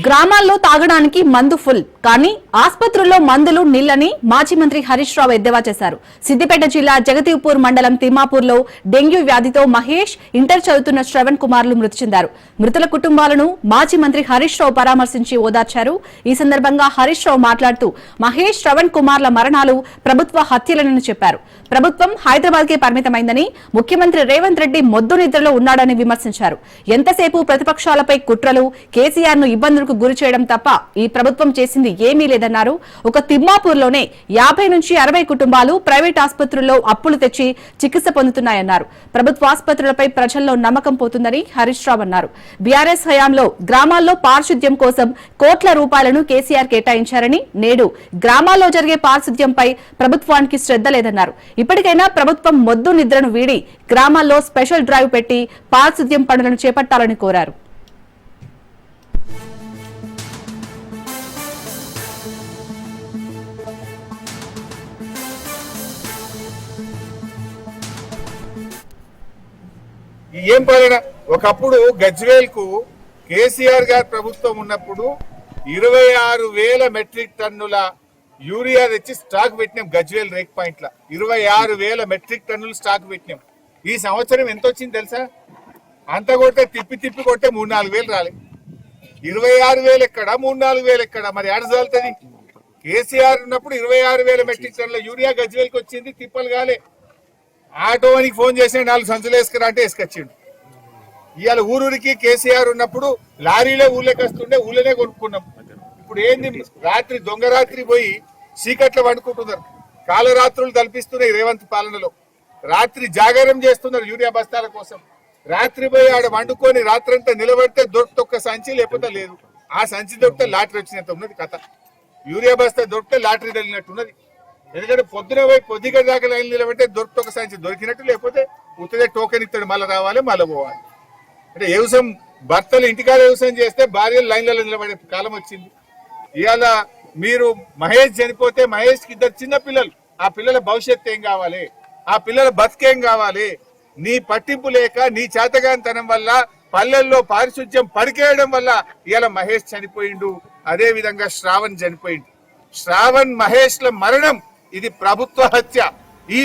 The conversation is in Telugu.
గ్రామాల్లో తాగడానికి మందు ఫుల్ కానీ ఆసుపత్రుల్లో మందులు నిల్లని మాజీ మంత్రి హరీష్ రావు ఎద్దేవా చేశారు. సిద్దిపేట జిల్లా జగతీపూర్ మండలం తిమ్మాపూర్లో డెంగ్యూ వ్యాధితో మహేష్, ఇంటర్ చదువుతున్న శ్రవణ్ కుమార్లు మృతి చెందారు. మృతుల కుటుంబాలను మాజీ మంత్రి హరీష్ రావు పరామర్శించి ఓదార్చారు. ఈ సందర్భంగా హరీష్ రావు మాట్లాడుతూ మహేష్, శ్రవణ్ కుమార్ల మరణాలు ప్రభుత్వ హత్యలని చెప్పారు. ప్రభుత్వం హైదరాబాద్ కే పరిమితమైందని, ముఖ్యమంత్రి రేవంత్ రెడ్డి మొద్దు నిద్రలో ఉన్నాడని విమర్శించారు. ఎంతసేపు ప్రతిపక్షాలపై కుట్రలు, కేసీఆర్ ను ఇబ్బందులకు గురి చేయడం తప్ప ఈ ప్రభుత్వం చేసింది ఏమీ లేదన్నారు. ఒక తిమ్మాపూర్లోనే 50 నుంచి 60 కుటుంబాలు ప్రైవేట్ ఆసుపత్రుల్లో అప్పులు తెచ్చి చికిత్స పొందుతున్నాయన్నారు. ప్రభుత్వ ఆసుపత్రులపై ప్రజల్లో నమ్మకం పోతుందని హరీష్ రావు అన్నారు. బీఆర్ఎస్ హయాంలో గ్రామాల్లో పారిశుద్ధ్యం కోసం కోట్ల రూపాయలను కేసీఆర్ కేటాయించారని, నేడు గ్రామాల్లో జరిగే పారిశుద్ధ్యంపై ప్రభుత్వానికి శ్రద్ధ లేదన్నారు. ఇప్పటికైనా ప్రభుత్వం మొద్దు నిద్రను వీడి గ్రామాల్లో స్పెషల్ డ్రైవ్ పెట్టి పారిశుద్ధ్యం పనులను చేపట్టాలని కోరారు. ఏం పాలన? ఒకప్పుడు గజ్వేల్కు కేసీఆర్ గారి ప్రభుత్వం ఉన్నప్పుడు 26,000 మెట్రిక్ టన్నుల యూరియా తెచ్చి స్టాక్ పెట్టినాం. గజ్వేల్ రేక్ పాయింట్ లా 26,000 మెట్రిక్ టన్నులు స్టాక్ పెట్టినాం. ఈ సంవత్సరం ఎంత వచ్చింది తెలుసా? అంత కొడితే తిప్పి కొట్టే 3-4 వేలు రాలే. 26,000 ఎక్కడ, 3-4 ఎక్కడ? మరి ఏడ చాలుతుంది? కేసీఆర్ ఉన్నప్పుడు 26,000 మెట్రిక్ టన్నుల యూరియా గజ్వేల్కి వచ్చింది, తిప్పలు కాలే. ఆటోనికి ఫోన్ చేసిన 4 సంచులు వేసుకురా అంటే వేసుకొచ్చిండు. ఇవాళ ఊరూరికి కేసీఆర్ ఉన్నప్పుడు లారీలే ఊళ్ళోకి వస్తుండే, ఊళ్ళోనే కొనుక్కున్నాం. ఇప్పుడు ఏంది? రాత్రి దొంగ రాత్రి పోయి చీకట్లో వండుకుంటున్నారు. కాలరాత్రులు తలపిస్తున్నాయి రేవంత్ పాలనలో. రాత్రి జాగారం చేస్తున్నారు యూరియా బస్తాల కోసం. రాత్రి పోయి ఆడ వండుకొని రాత్రంతా నిలబడితే దొరికితే ఒక్క సంచి, లేకపోతే లేదు. ఆ సంచి దొరికితే లాటరీ వచ్చినంత ఉన్నది కథ. యూరియా బస్తా దొరికితే లాటరీ తగిలినట్టున్నది. ఎందుకంటే పొద్దున పోయి కొద్దిగా దాకా లైన్ నిలబడితే దొరికితే ఒక సంచి దొరికినట్టు, లేకపోతే ఉత్తదే టోకెన్ ఇస్తాడు, మళ్ళీ రావాలి మళ్ళీ పోవాలి. అంటే వ్యవసాయం భర్తలు ఇంటికాడ వ్యవసాయం చేస్తే భార్యలు లైన్లలో నిలబడే కాలం వచ్చింది. ఇవాళ మీరు మహేష్ చనిపోతే మహేష్కి 2 చిన్న పిల్లలు. ఆ పిల్లల భవిష్యత్తు ఏం కావాలి? ఆ పిల్లల బతికేం కావాలి? నీ పట్టింపు లేక, నీ చేతగానితనం వల్ల, పల్లెల్లో పారిశుధ్యం పరికేయడం వల్ల ఇవాళ మహేష్ చనిపోయిండు. అదే విధంగా శ్రావణ్ చనిపోయిండు. శ్రావణ్, మహేష్ల మరణం ఇది ప్రభుత్వ హత్య. ఈ